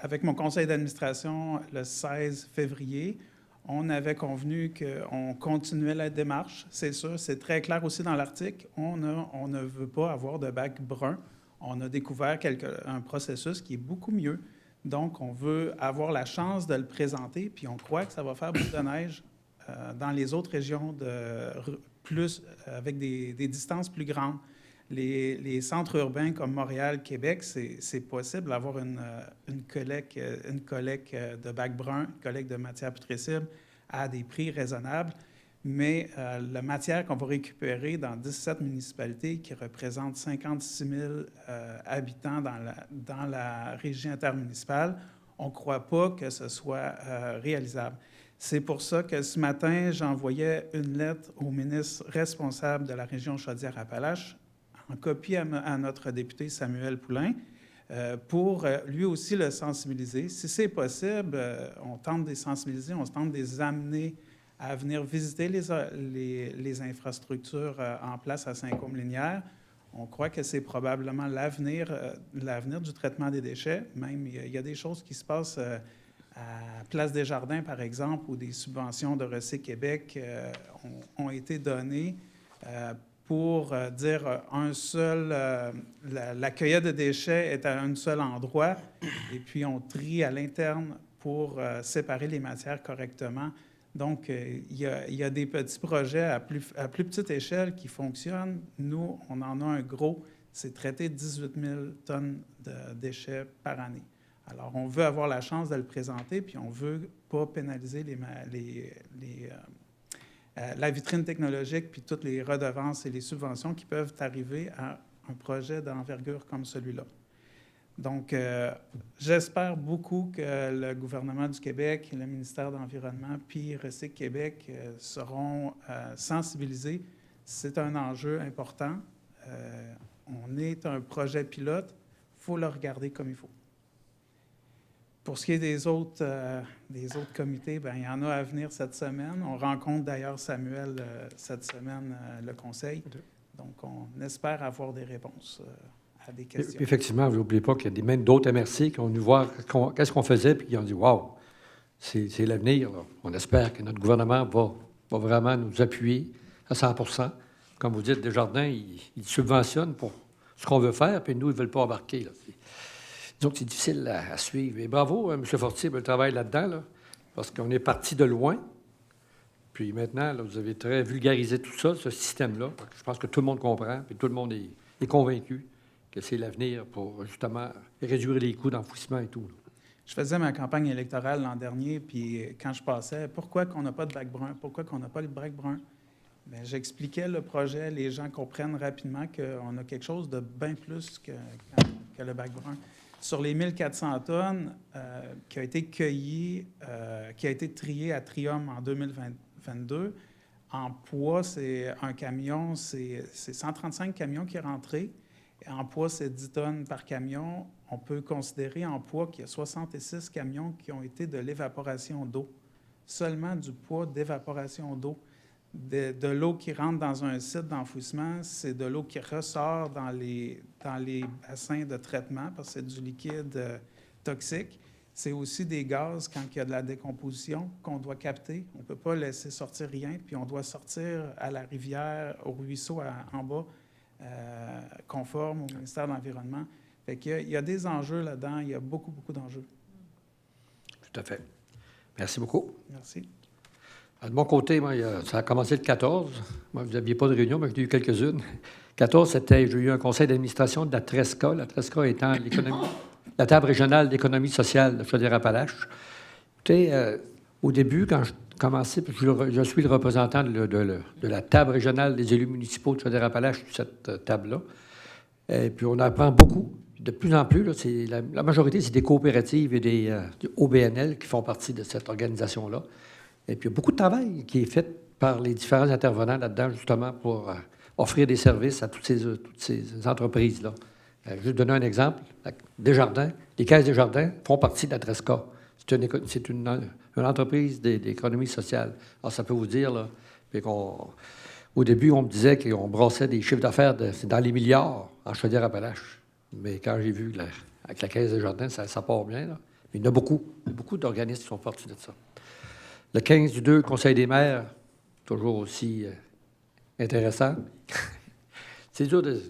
avec mon conseil d'administration, le 16 février, on avait convenu qu'on continuait la démarche. C'est sûr, c'est très clair aussi dans l'article. On ne veut pas avoir de bac brun. On a découvert un processus qui est beaucoup mieux. Donc, on veut avoir la chance de le présenter, puis on croit que ça va faire boule de neige dans les autres régions avec des distances plus grandes. Les centres urbains comme Montréal, Québec, c'est possible d'avoir une collecte de bac brun, une collecte de matières putrescibles à des prix raisonnables. mais la matière qu'on va récupérer dans 17 municipalités qui représentent 56 000 habitants dans la régie intermunicipale, on ne croit pas que ce soit réalisable. C'est pour ça que ce matin, j'envoyais une lettre au ministre responsable de la région Chaudière-Appalaches, en copie à notre député Samuel Poulain, pour lui aussi le sensibiliser. Si c'est possible, on tente de les sensibiliser, on tente de les amener à venir visiter les infrastructures en place à Saint-Côme-Linière. On croit que c'est probablement l'avenir du traitement des déchets. Même, il y a des choses qui se passent à Place des Jardins, par exemple, où des subventions de Recyc Québec ont été données pour dire la cueillette de déchets est à un seul endroit, et puis on trie à l'interne pour séparer les matières correctement. Donc, il y a des petits projets à plus petite échelle qui fonctionnent. Nous, on en a un gros, c'est traiter 18 000 tonnes de déchets par année. Alors, on veut avoir la chance de le présenter, puis on ne veut pas pénaliser la vitrine technologique, puis toutes les redevances et les subventions qui peuvent arriver à un projet d'envergure comme celui-là. Donc, j'espère beaucoup que le gouvernement du Québec, le ministère de l'Environnement, puis Recyc Québec seront sensibilisés. C'est un enjeu important. On est un projet pilote. Il faut le regarder comme il faut. Pour ce qui est des autres comités, bien, il y en a à venir cette semaine. On rencontre d'ailleurs Samuel cette semaine, le conseil. Donc, on espère avoir des réponses à des questions. Effectivement, vous n'oubliez pas qu'il y a même d'autres MRC qui ont venu voir qu'est-ce qu'on faisait, puis qui ont dit « Wow, c'est l'avenir. » On espère que notre gouvernement va vraiment nous appuyer à 100%. Comme vous dites, Desjardins, ils subventionnent pour ce qu'on veut faire, puis nous, ils ne veulent pas embarquer. Là. Disons que c'est difficile à suivre. Et bravo, M. Fortier, pour le travail là-dedans, là, parce qu'on est parti de loin. Puis maintenant, là, vous avez très vulgarisé tout ça, ce système-là. Je pense que tout le monde comprend, puis tout le monde est convaincu que c'est l'avenir pour, justement, réduire les coûts d'enfouissement et tout. Là. Je faisais ma campagne électorale l'an dernier, puis quand je passais, pourquoi qu'on n'a pas de bac brun? Pourquoi qu'on n'a pas le bac brun? Bien, j'expliquais le projet, les gens comprennent rapidement qu'on a quelque chose de bien plus que le bac brun. Sur les 1400 tonnes qui a été cueillies, qui a été triées à Trium en 2022, en poids, c'est un camion, c'est 135 camions qui est rentré. Et en poids, c'est 10 tonnes par camion. On peut considérer en poids qu'il y a 66 camions qui ont été de l'évaporation d'eau. Seulement du poids d'évaporation d'eau. De l'eau qui rentre dans un site d'enfouissement, c'est de l'eau qui ressort dans les bassins de traitement parce que c'est du liquide toxique. C'est aussi des gaz quand il y a de la décomposition qu'on doit capter. On ne peut pas laisser sortir rien, puis on doit sortir à la rivière, au ruisseau en bas, conforme au ministère de l'Environnement. Fait qu'il y a des enjeux là-dedans. Il y a beaucoup, beaucoup d'enjeux. Tout à fait. Merci beaucoup. Merci. De mon côté, moi, ça a commencé le 14. Moi, vous n'aviez pas de réunion, mais j'ai eu quelques-unes. 14, j'ai eu un conseil d'administration de la TRESCA. La TRESCA étant la table régionale d'économie sociale de Chaudière-Appalaches. Écoutez, au début, quand je commençais, je suis le représentant de la table régionale des élus municipaux de Chaudière-Appalaches, cette table-là. Et puis, on apprend beaucoup. De plus en plus, là, la majorité, c'est des coopératives et des OBNL qui font partie de cette organisation-là. Et puis, il y a beaucoup de travail qui est fait par les différents intervenants là-dedans, justement, pour offrir des services à toutes ces entreprises-là. Juste donner un exemple. Desjardins, les caisses Desjardins font partie de la TRESCA. C'est une entreprise d'économie sociale. Alors, ça peut vous dire, là, au début, on me disait qu'on brassait des chiffres d'affaires dans les milliards en Chaudière-Appalaches. Mais quand j'ai vu avec la caisse Desjardins, ça part bien. Là. Mais il y en a beaucoup d'organismes qui sont partis de ça. Le 15/2, Conseil des maires, toujours aussi intéressant. C'est dur de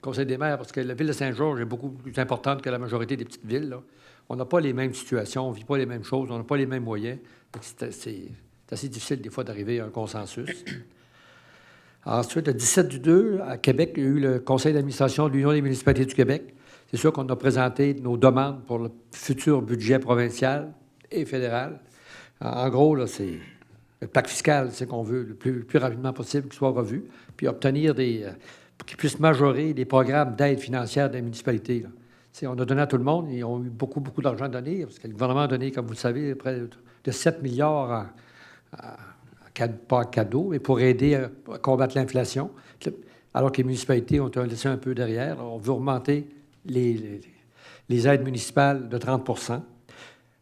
Conseil des maires parce que la ville de Saint-Georges est beaucoup plus importante que la majorité des petites villes. Là. On n'a pas les mêmes situations, on ne vit pas les mêmes choses, on n'a pas les mêmes moyens. C'est assez difficile des fois d'arriver à un consensus. Ensuite, le 17/2, à Québec, il y a eu le Conseil d'administration de l'Union des municipalités du Québec. C'est sûr qu'on a présenté nos demandes pour le futur budget provincial et fédéral. En gros, là, le pacte fiscal, c'est qu'on veut le plus rapidement possible qu'il soit revu, puis obtenir pour qu'ils puissent majorer des programmes d'aide financière des municipalités. Là. On a donné à tout le monde, ils ont eu beaucoup, beaucoup d'argent donné, parce que le gouvernement a donné, comme vous le savez, près de 7 milliards pas en cadeau, mais pour aider à combattre l'inflation, alors que les municipalités ont laissé un peu derrière. On veut augmenter les aides municipales de 30 %.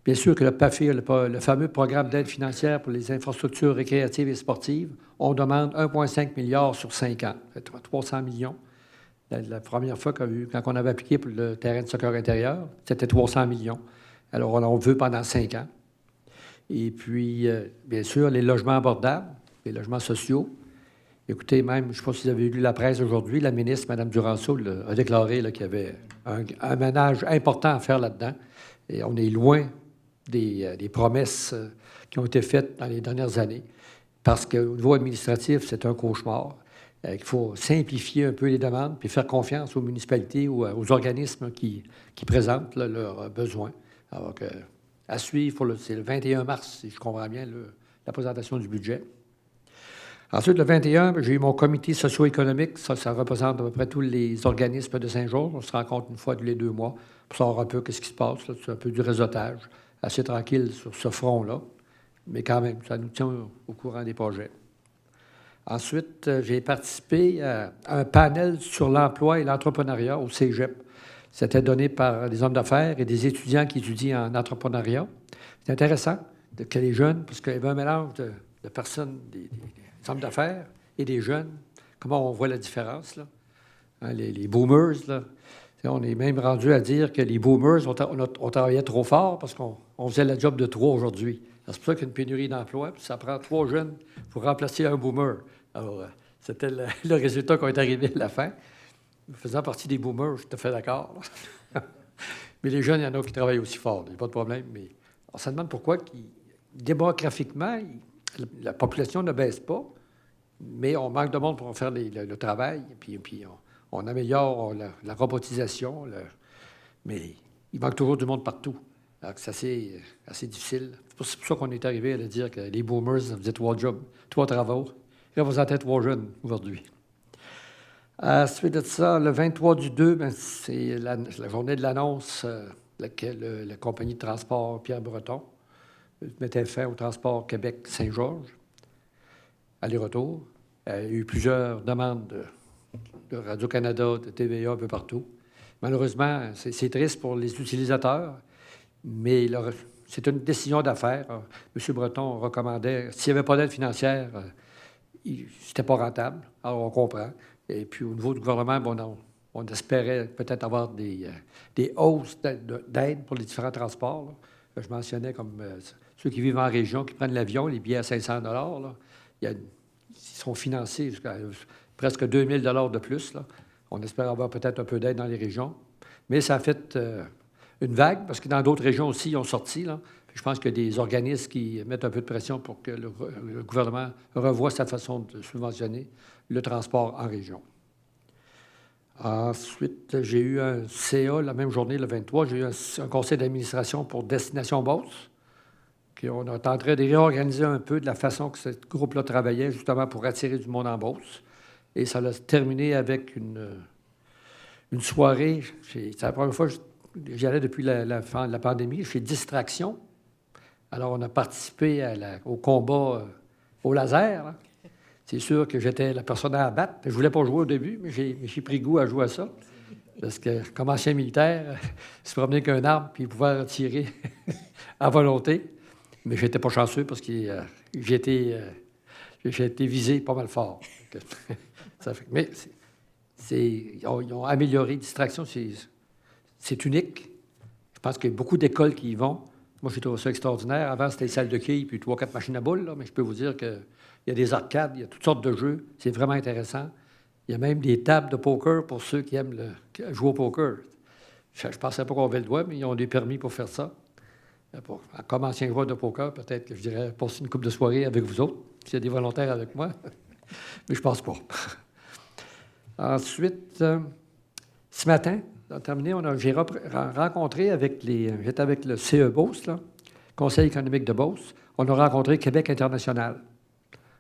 Bien sûr que le PAFI, le fameux programme d'aide financière pour les infrastructures récréatives et sportives, on demande 1,5 milliard sur 5 ans, 300 millions. La première fois quand on avait appliqué pour le terrain de soccer intérieur, c'était 300 millions. Alors, on veut pendant 5 ans. Et puis, bien sûr, les logements abordables, les logements sociaux. Écoutez, même, je ne sais pas si vous avez lu la presse aujourd'hui, la ministre, Mme Duranceau, a déclaré qu'il y avait un ménage important à faire là-dedans. Et on est loin des promesses qui ont été faites dans les dernières années. Parce qu'au niveau administratif, c'est un cauchemar. Il faut simplifier un peu les demandes puis faire confiance aux municipalités ou aux organismes qui présentent leurs besoins. Alors à suivre, c'est le 21 mars, si je comprends bien, la présentation du budget. Ensuite, le 21, j'ai eu mon comité socio-économique. Ça représente à peu près tous les organismes de Saint-Georges. On se rencontre une fois tous les 2 mois pour savoir un peu ce qui se passe. Là. C'est un peu du réseautage, assez tranquille sur ce front-là. Mais quand même, ça nous tient au courant des projets. Ensuite, j'ai participé à un panel sur l'emploi et l'entrepreneuriat au Cégep. C'était donné par des hommes d'affaires et des étudiants qui étudient en entrepreneuriat. C'est intéressant que les jeunes, parce qu'il y avait un mélange de personnes, des hommes d'affaires et des jeunes. Comment on voit la différence, là? Hein, les boomers, là. On est même rendu à dire que les boomers, on travaillait trop fort parce qu'on faisait la job de 3 aujourd'hui. C'est pour ça qu'il y a une pénurie d'emploi, puis ça prend 3 jeunes pour remplacer un boomer. Alors, c'était le résultat qui est arrivé à la fin. Faisant partie des boomers, je suis tout à fait d'accord. Mais les jeunes, il y en a qui travaillent aussi fort, il n'y a pas de problème. Mais on se demande pourquoi, démographiquement, la population ne baisse pas, mais on manque de monde pour faire le travail, puis on améliore la robotisation, mais il manque toujours du monde partout. Alors c'est assez difficile. C'est pour ça qu'on est arrivé à dire que les boomers faisaient 3 jobs, 3 travaux. Ils représentaient 3 jeunes aujourd'hui. Suite de ça, le 23/2, c'est la journée de l'annonce la compagnie de transport Pierre Breton mettait fin au transport Québec-Saint-Georges, aller-retour. Il y a eu plusieurs demandes de Radio-Canada, de TVA, un peu partout. Malheureusement, c'est triste pour les utilisateurs, mais c'est une décision d'affaires. M. Breton recommandait, s'il n'y avait pas d'aide financière, c'était pas rentable. Alors, on comprend. Et puis, au niveau du gouvernement, on espérait peut-être avoir des hausses d'aide pour les différents transports. Là. Je mentionnais comme ceux qui vivent en région, qui prennent l'avion, les billets à 500 $, ils sont financés jusqu'à presque 2000 $ de plus. Là. On espère avoir peut-être un peu d'aide dans les régions. Mais ça a fait une vague, parce que dans d'autres régions aussi, ils ont sorti. Là. Je pense qu'il y a des organismes qui mettent un peu de pression pour que le gouvernement revoie sa façon de subventionner le transport en région. Ensuite, j'ai eu un CA la même journée, le 23. J'ai eu un conseil d'administration pour Destination Beauce. On est en train de réorganiser un peu de la façon que ce groupe-là travaillait, justement pour attirer du monde en Beauce. Et ça a terminé avec une soirée. C'est la première fois que j'y allais depuis la fin de la pandémie, chez Distraction. Alors, on a participé au combat au laser. Hein. C'est sûr que j'étais la personne à abattre. Je ne voulais pas jouer au début, mais j'ai pris goût à jouer à ça. Parce que, comme ancien militaire, se promener qu'un arme puis pouvoir tirer à volonté. Mais je n'étais pas chanceux parce que j'ai été visé pas mal fort. Mais ils ont amélioré. Distraction, c'est unique. Je pense qu'il y a beaucoup d'écoles qui y vont. Moi, j'ai trouvé ça extraordinaire. Avant, c'était les salles de quilles puis 3-4 machines à boules. Là, mais je peux vous dire qu'il y a des arcades, il y a toutes sortes de jeux. C'est vraiment intéressant. Il y a même des tables de poker pour ceux qui aiment jouer au poker. Je ne pensais pas qu'on avait le droit, mais ils ont des permis pour faire ça. Comme ancien joueur de poker, peut-être que je dirais passer une couple de soirée avec vous autres, s'il y a des volontaires avec moi. Mais je pense pas. Ensuite, ce matin, on a terminé, j'ai rencontré j'étais avec le CE Beauce, là, Conseil économique de Beauce, on a rencontré Québec International.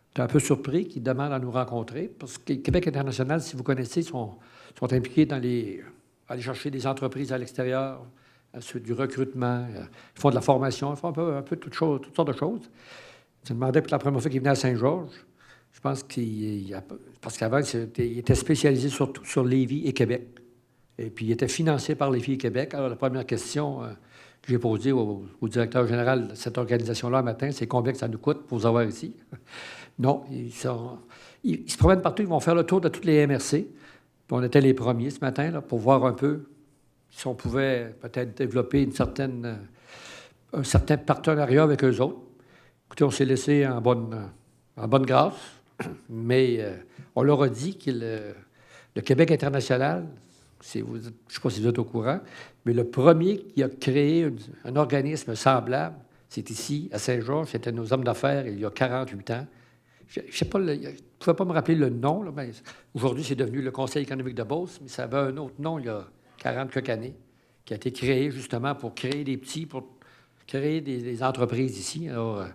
J'étais un peu surpris qu'ils demandent à nous rencontrer, parce que Québec International, si vous connaissez, sont impliqués dans aller chercher des entreprises à l'extérieur, du recrutement, ils font de la formation, ils font un peu toutes sortes de choses. Je me demandais pour la première fois qu'ils venaient à Saint-Georges. Je pense parce qu'avant, il était spécialisé surtout sur Lévis et Québec. Et puis, il était financé par Lévis et Québec. Alors, la première question que j'ai posée au directeur général de cette organisation-là un matin, c'est combien que ça nous coûte pour vous avoir ici? Non, ils se promènent partout, ils vont faire le tour de toutes les MRC. Puis on était les premiers ce matin là, pour voir un peu si on pouvait peut-être développer un certain partenariat avec eux autres. Écoutez, on s'est laissé en bonne grâce, mais on leur a dit que le Québec international, je ne sais pas si vous êtes au courant, mais le premier qui a créé un organisme semblable, c'est ici, à Saint-Georges, c'était nos hommes d'affaires il y a 48 ans. Je ne sais pas, je ne pouvais pas me rappeler le nom, là, mais aujourd'hui, c'est devenu le Conseil économique de Beauce, mais ça avait un autre nom il y a 40 quelques années, qui a été créé justement pour créer pour créer des entreprises ici. Alors,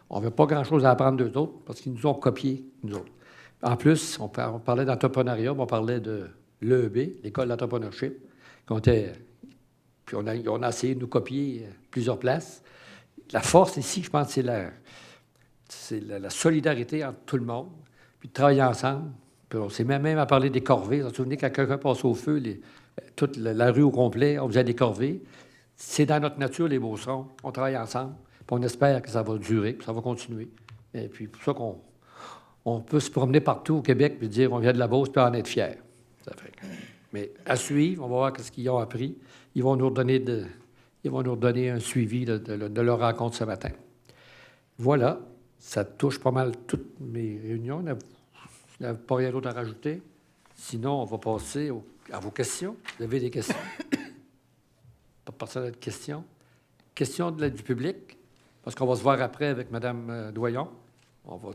on n'avait pas grand-chose à apprendre d'eux autres parce qu'ils nous ont copiés, nous autres. En plus, on parlait d'entrepreneuriat, on parlait de l'EEB, l'École d'entrepreneurship, puis on a essayé de nous copier plusieurs places. La force ici, je pense, c'est la solidarité entre tout le monde, puis de travailler ensemble. Puis on s'est même à parler des corvées. Vous vous souvenez, quand quelqu'un passe au feu, toute la rue au complet, on faisait des corvées. C'est dans notre nature, les Beaucerons. On travaille ensemble, puis on espère que ça va durer, puis ça va continuer. Et puis, pour ça qu'on peut se promener partout au Québec puis dire on vient de la Beauce, puis en être fiers. Mais à suivre, on va voir ce qu'ils ont appris. Ils vont nous redonner un suivi de leur rencontre ce matin. Voilà, ça touche pas mal toutes mes réunions. Il n'y a pas rien d'autre à rajouter. Sinon, on va passer à vos questions. Vous avez des questions? Pas personne n'a de questions? Questions du public? Parce qu'on va se voir après avec Mme Doyon. On va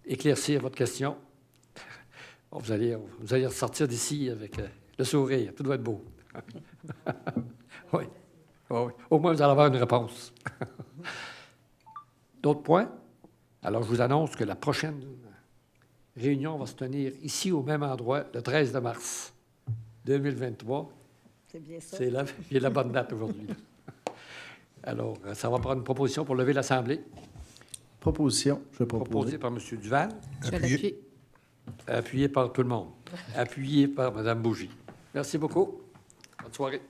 éclaircir votre question. Vous allez ressortir d'ici avec le sourire. Tout doit être beau. Oui. Oui. Au moins, vous allez avoir une réponse. D'autres points? Alors, je vous annonce que la prochaine réunion va se tenir ici, au même endroit, le 13 de mars 2023. C'est bien ça. C'est la bonne date aujourd'hui. Alors, ça va prendre une proposition pour lever l'Assemblée. Proposition, je vais proposer. Proposée par M. Duval. Je vais l'appuyer. Appuyé par tout le monde. Appuyé par Mme Bougie. Merci beaucoup. Bonne soirée.